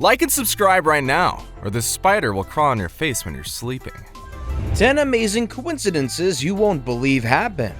Like and subscribe right now, or this spider will crawl on your face when you're sleeping. 10 amazing coincidences you won't believe happen.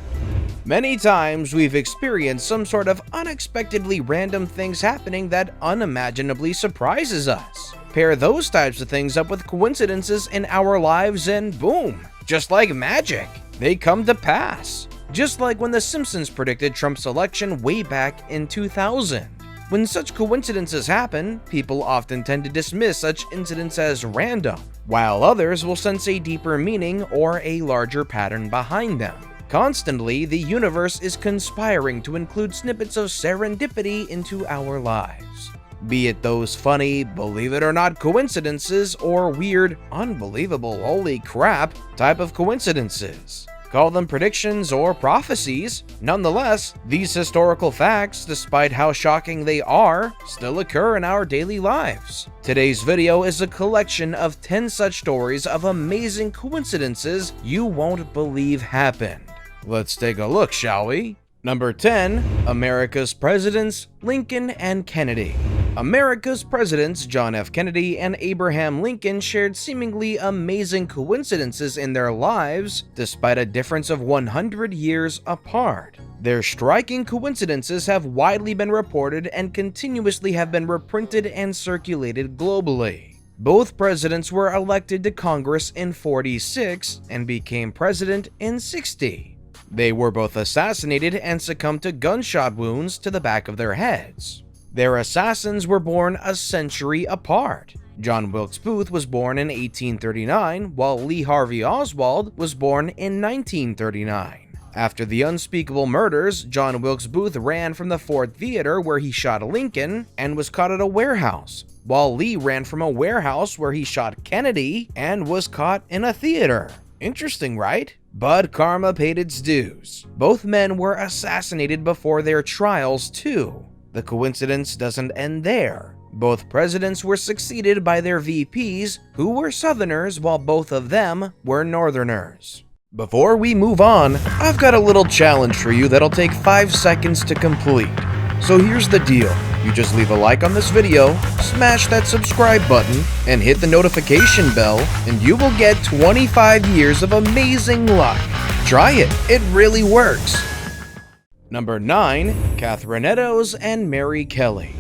Many times we've experienced some sort of unexpectedly random things happening that unimaginably surprises us. Pair those types of things up with coincidences in our lives and boom, just like magic, they come to pass. Just like when the Simsons predicted Trump's election way back in 2000. When such coincidences happen, people often tend to dismiss such incidents as random, while others will sense a deeper meaning or a larger pattern behind them. Constantly, the universe is conspiring to include snippets of serendipity into our lives. Be it those funny, believe it or not coincidences or weird, unbelievable, holy crap type of coincidences. Call them predictions or prophecies. Nonetheless, these historical facts, despite how shocking they are, still occur in our daily lives. Today's video is a collection of 10 such stories of amazing coincidences you won't believe happened. Let's take a look, shall we? Number 10. America's Presidents Lincoln and Kennedy. America's presidents John F. Kennedy and Abraham Lincoln shared seemingly amazing coincidences in their lives despite a difference of 100 years apart. Their striking coincidences have widely been reported and continuously have been reprinted and circulated globally. Both presidents were elected to Congress in 46 and became president in 60. They were both assassinated and succumbed to gunshot wounds to the back of their heads. Their assassins were born a century apart. John Wilkes Booth was born in 1839, while Lee Harvey Oswald was born in 1939. After the unspeakable murders, John Wilkes Booth ran from the Ford Theater where he shot Lincoln and was caught at a warehouse, while Lee ran from a warehouse where he shot Kennedy and was caught in a theater. Interesting, right? But karma paid its dues. Both men were assassinated before their trials, too. The coincidence doesn't end there. Both presidents were succeeded by their VPs, who were Southerners while both of them were Northerners. Before we move on, I've got a little challenge for you that'll take 5 seconds to complete. So here's the deal. You just leave a like on this video, smash that subscribe button, and hit the notification bell, and you will get 25 years of amazing luck. Try it, it really works. Number 9. Catherine Eddowes and Mary Kelly.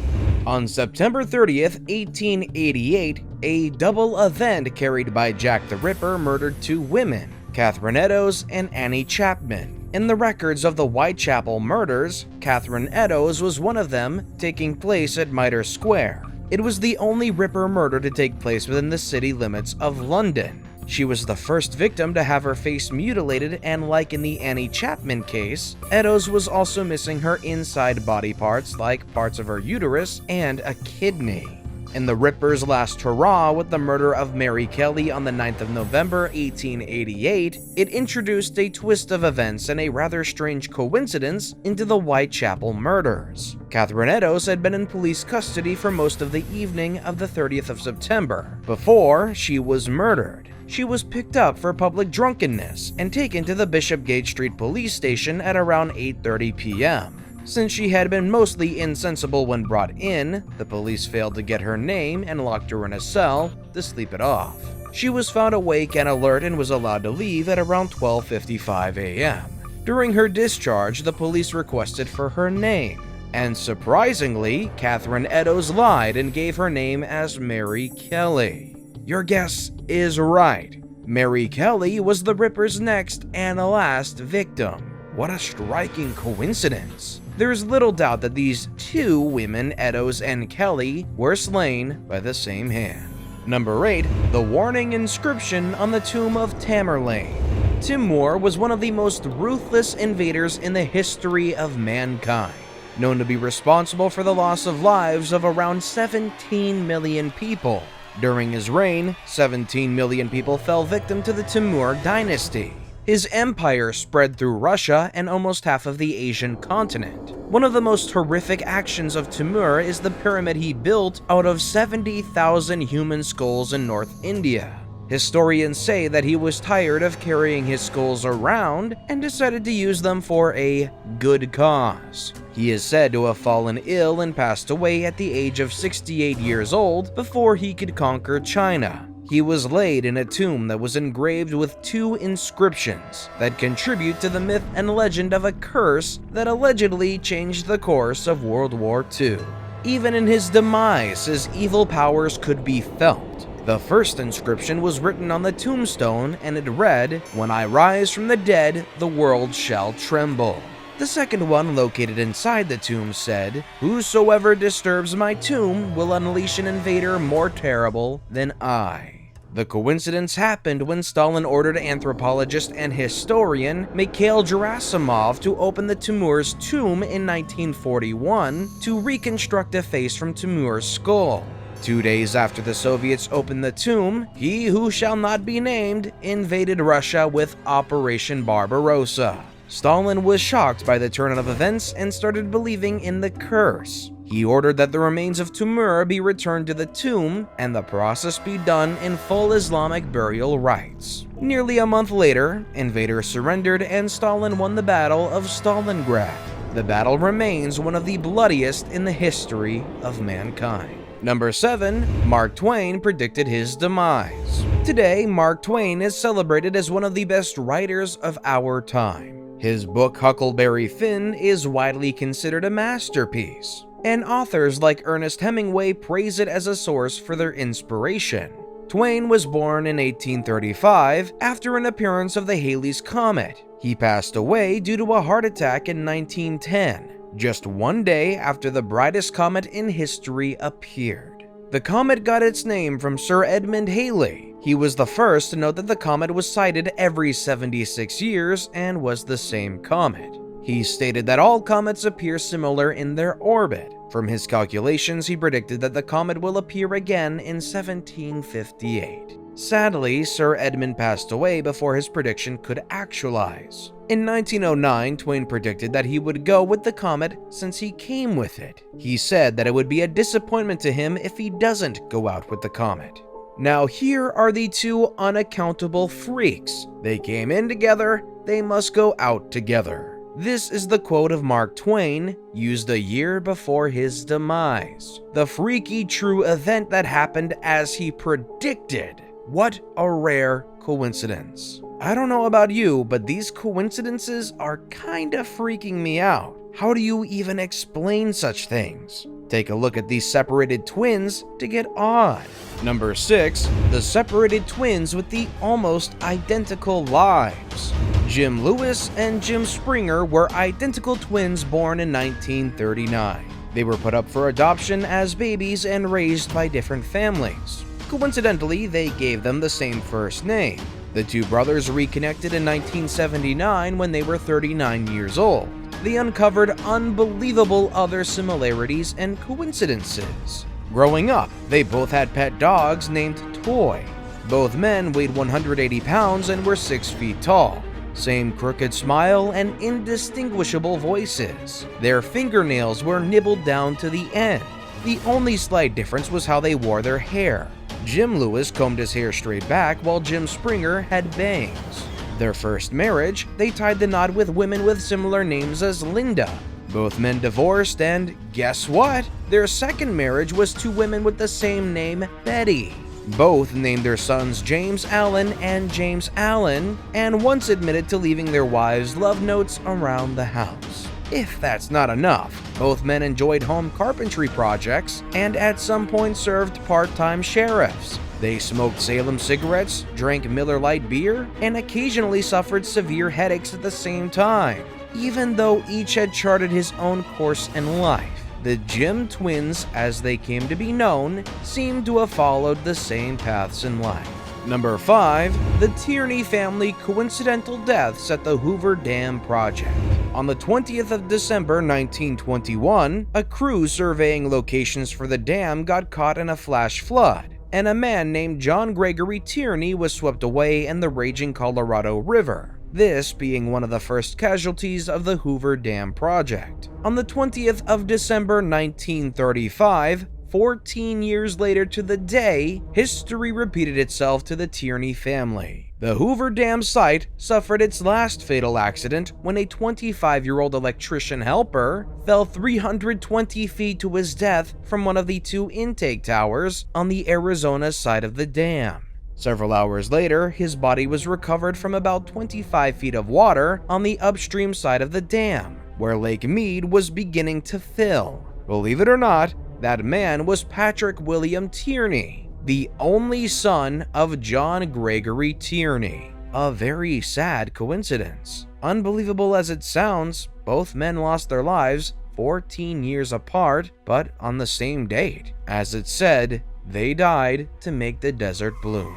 On September 30th, 1888, a double event carried by Jack the Ripper murdered 2 women, Catherine Eddowes and Annie Chapman. In the records of the Whitechapel murders, Catherine Eddowes was one of them, taking place at Mitre Square. It was the only Ripper murder to take place within the city limits of London. She was the first victim to have her face mutilated, and like in the Annie Chapman case, Eddowes was also missing her inside body parts like parts of her uterus and a kidney. In the Ripper's last hurrah with the murder of Mary Kelly on the 9th of November 1888, it introduced a twist of events and a rather strange coincidence into the Whitechapel murders. Catherine Eddowes had been in police custody for most of the evening of the 30th of September, before she was murdered. She was picked up for public drunkenness and taken to the Bishopgate Street police station at around 8:30 p.m. Since she had been mostly insensible when brought in, the police failed to get her name and locked her in a cell to sleep it off. She was found awake and alert and was allowed to leave at around 12:55 a.m. During her discharge, the police requested for her name, and surprisingly, Catherine Eddowes lied and gave her name as Mary Kelly. Your guess is right. Mary Kelly was the Ripper's next and last victim. What a striking coincidence. There's little doubt that these 2 women, Eddowes and Kelly, were slain by the same hand. Number 8. The warning inscription on the tomb of Tamerlane. Timur was one of the most ruthless invaders in the history of mankind, known to be responsible for the loss of lives of around 17 million people. During his reign, 17 million people fell victim to the Timur dynasty. His empire spread through Russia and almost half of the Asian continent. One of the most horrific actions of Timur is the pyramid he built out of 70,000 human skulls in North India. Historians say that he was tired of carrying his skulls around and decided to use them for a good cause. He is said to have fallen ill and passed away at the age of 68 years old before he could conquer China. He was laid in a tomb that was engraved with 2 inscriptions that contribute to the myth and legend of a curse that allegedly changed the course of World War II. Even in his demise, his evil powers could be felt. The first inscription was written on the tombstone and it read, "When I rise from the dead, the world shall tremble." The second one, located inside the tomb, said, "Whosoever disturbs my tomb will unleash an invader more terrible than I." The coincidence happened when Stalin ordered anthropologist and historian Mikhail Gerasimov to open the Timur's tomb in 1941 to reconstruct a face from Timur's skull. 2 days after the Soviets opened the tomb, he who shall not be named invaded Russia with Operation Barbarossa. Stalin was shocked by the turn of events and started believing in the curse. He ordered that the remains of Timur be returned to the tomb and the process be done in full Islamic burial rites. Nearly a month later, invaders surrendered and Stalin won the Battle of Stalingrad. The battle remains one of the bloodiest in the history of mankind. Number 7. Mark Twain predicted his demise. Today, Mark Twain is celebrated as one of the best writers of our time. His book Huckleberry Finn is widely considered a masterpiece, and authors like Ernest Hemingway praise it as a source for their inspiration. Twain was born in 1835 after an appearance of the Halley's Comet. He passed away due to a heart attack in 1910, just one day after the brightest comet in history appeared. The comet got its name from Sir Edmund Halley. He was the first to note that the comet was sighted every 76 years and was the same comet. He stated that all comets appear similar in their orbit. From his calculations, he predicted that the comet will appear again in 1758. Sadly, Sir Edmund passed away before his prediction could actualize. In 1909, Twain predicted that he would go with the comet since he came with it. He said that it would be a disappointment to him if he doesn't go out with the comet. Now here are the 2 unaccountable freaks. They came in together, they must go out together. This is the quote of Mark Twain, used a year before his demise. The freaky true event that happened as he predicted. What a rare coincidence. I don't know about you, but these coincidences are kinda freaking me out. How do you even explain such things? Take a look at these separated twins to get odd. Number 6. The separated twins with the almost identical lives. Jim Lewis and Jim Springer were identical twins born in 1939. They were put up for adoption as babies and raised by different families. Coincidentally, they gave them the same first name. The 2 brothers reconnected in 1979 when they were 39 years old. They uncovered unbelievable other similarities and coincidences. Growing up, they both had pet dogs named Toy. Both men weighed 180 pounds and were 6 feet tall. Same crooked smile and indistinguishable voices. Their fingernails were nibbled down to the end. The only slight difference was how they wore their hair. Jim Lewis combed his hair straight back while Jim Springer had bangs. Their first marriage, they tied the knot with women with similar names as Linda. Both men divorced, and guess what? Their second marriage was 2 women with the same name, Betty. Both named their sons James Allen and James Allen, and once admitted to leaving their wives' love notes around the house. If that's not enough, both men enjoyed home carpentry projects and at some point served part-time sheriffs. They smoked Salem cigarettes, drank Miller Lite beer, and occasionally suffered severe headaches at the same time. Even though each had charted his own course in life, the Jim twins, as they came to be known, seemed to have followed the same paths in life. Number 5. The Tierney family coincidental deaths at the Hoover Dam project. On the 20th of December 1921, a crew surveying locations for the dam got caught in a flash flood, and a man named John Gregory Tierney was swept away in the raging Colorado River, this being one of the first casualties of the Hoover Dam project. On the 20th of December 1935, 14 years later to the day, history repeated itself to the Tierney family. The Hoover Dam site suffered its last fatal accident when a 25-year-old electrician helper fell 320 feet to his death from one of the two intake towers on the Arizona side of the dam. Several hours later, his body was recovered from about 25 feet of water on the upstream side of the dam, where Lake Mead was beginning to fill. Believe it or not, that man was Patrick William Tierney, the only son of John Gregory Tierney. A very sad coincidence. Unbelievable as it sounds, both men lost their lives 14 years apart, but on the same date. As it said, they died to make the desert bloom.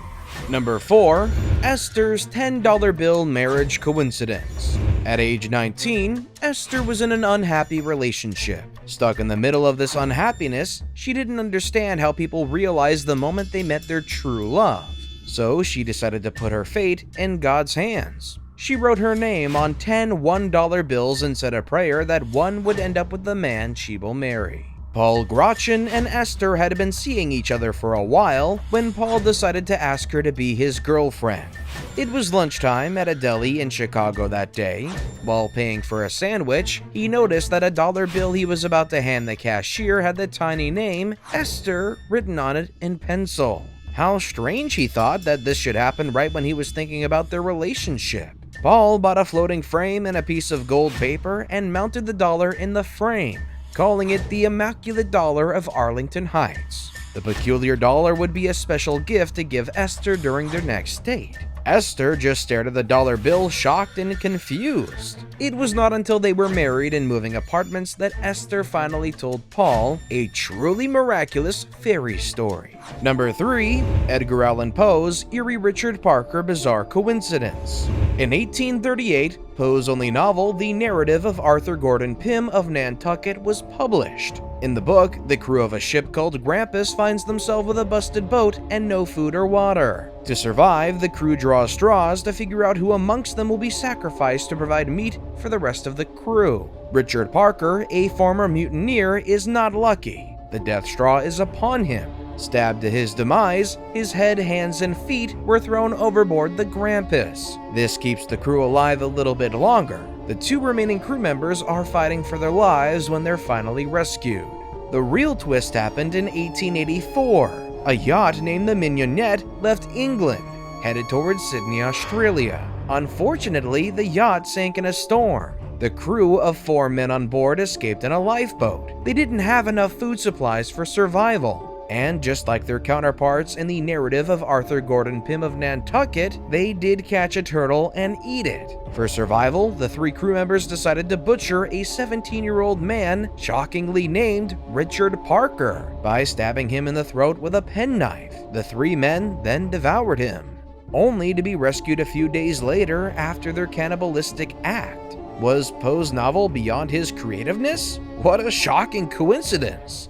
Number 4. Esther's $10 bill marriage coincidence. At age 19, Esther was in an unhappy relationship. Stuck in the middle of this unhappiness, she didn't understand how people realize the moment they met their true love. So she decided to put her fate in God's hands. She wrote her name on 10 $1 bills and said a prayer that one would end up with the man she will marry. Paul Grotchen and Esther had been seeing each other for a while when Paul decided to ask her to be his girlfriend. It was lunchtime at a deli in Chicago that day. While paying for a sandwich, he noticed that a dollar bill he was about to hand the cashier had the tiny name Esther written on it in pencil. How strange, he thought, that this should happen right when he was thinking about their relationship. Paul bought a floating frame and a piece of gold paper and mounted the dollar in the frame, calling it the Immaculate Dollar of Arlington Heights. The peculiar dollar would be a special gift to give Esther during their next date. Esther just stared at the dollar bill, shocked and confused. It was not until they were married and moving apartments that Esther finally told Paul a truly miraculous fairy story. Number 3. Edgar Allan Poe's Eerie Richard Parker Bizarre Coincidence. In 1838, Poe's only novel, The Narrative of Arthur Gordon Pym of Nantucket, was published. In the book, the crew of a ship called Grampus finds themselves with a busted boat and no food or water. To survive, the crew draws straws to figure out who amongst them will be sacrificed to provide meat for the rest of the crew. Richard Parker, a former mutineer, is not lucky. The death straw is upon him. Stabbed to his demise, his head, hands, and feet were thrown overboard the Grampus. This keeps the crew alive a little bit longer. The two remaining crew members are fighting for their lives when they're finally rescued. The real twist happened in 1884. A yacht named the Mignonette left England, headed towards Sydney, Australia. Unfortunately, the yacht sank in a storm. The crew of 4 men on board escaped in a lifeboat. They didn't have enough food supplies for survival. And just like their counterparts in the narrative of Arthur Gordon Pym of Nantucket, they did catch a turtle and eat it. For survival, the 3 crew members decided to butcher a 17-year-old man shockingly named Richard Parker by stabbing him in the throat with a penknife. The 3 men then devoured him, only to be rescued a few days later after their cannibalistic act. Was Poe's novel beyond his creativeness? What a shocking coincidence!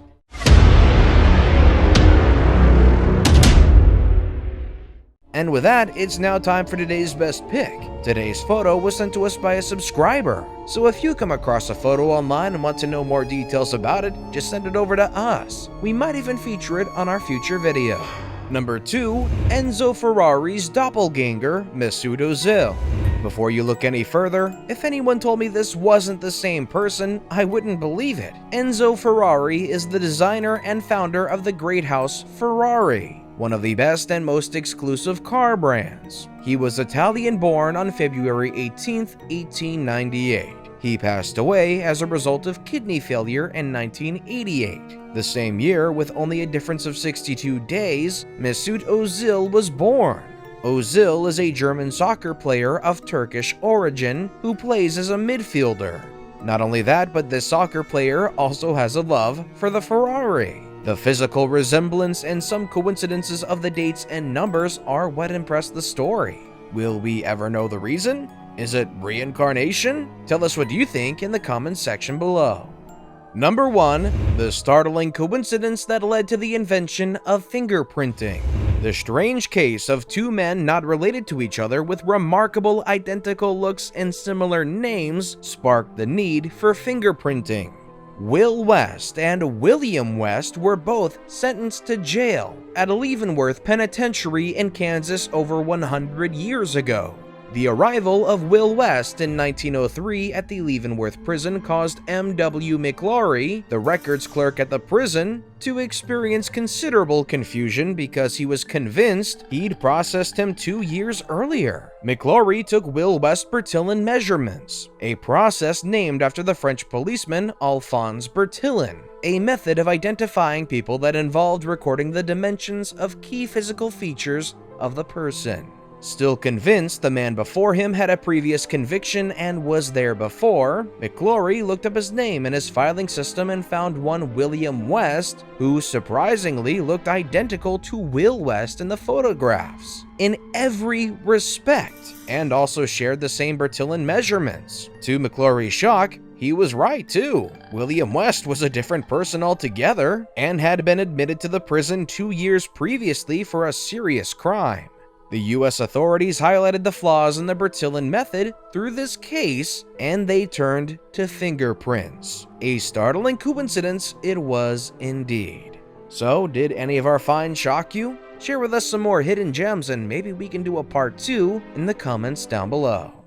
And with that, it's now time for today's best pick. Today's photo was sent to us by a subscriber, so if you come across a photo online and want to know more details about it, just send it over to us. We might even feature it on our future video. Number 2. Enzo Ferrari's doppelganger, Mesut Ozil. Before you look any further, if anyone told me this wasn't the same person, I wouldn't believe it. Enzo Ferrari is the designer and founder of the great house Ferrari, one of the best and most exclusive car brands. He was Italian-born on February 18, 1898. He passed away as a result of kidney failure in 1988. The same year, with only a difference of 62 days, Mesut Ozil was born. Ozil is a German soccer player of Turkish origin who plays as a midfielder. Not only that, but this soccer player also has a love for the Ferrari. The physical resemblance and some coincidences of the dates and numbers are what impressed the story. Will we ever know the reason? Is it reincarnation? Tell us what you think in the comments section below. Number 1. The startling coincidence that led to the invention of fingerprinting. The strange case of 2 men not related to each other with remarkable identical looks and similar names sparked the need for fingerprinting. Will West and William West were both sentenced to jail at Leavenworth Penitentiary in Kansas over 100 years ago. The arrival of Will West in 1903 at the Leavenworth prison caused M.W. McLaury, the records clerk at the prison, to experience considerable confusion because he was convinced he'd processed him 2 years earlier. McLaury took Will West's Bertillon measurements, a process named after the French policeman Alphonse Bertillon, a method of identifying people that involved recording the dimensions of key physical features of the person. Still convinced the man before him had a previous conviction and was there before, McLaury looked up his name in his filing system and found one William West, who surprisingly looked identical to Will West in the photographs in every respect, and also shared the same Bertillon measurements. To McLaury's shock, he was right too. William West was a different person altogether and had been admitted to the prison 2 years previously for a serious crime. The US authorities highlighted the flaws in the Bertillon method through this case, and they turned to fingerprints. A startling coincidence it was indeed. So, did any of our finds shock you? Share with us some more hidden gems and maybe we can do a part 2 in the comments down below.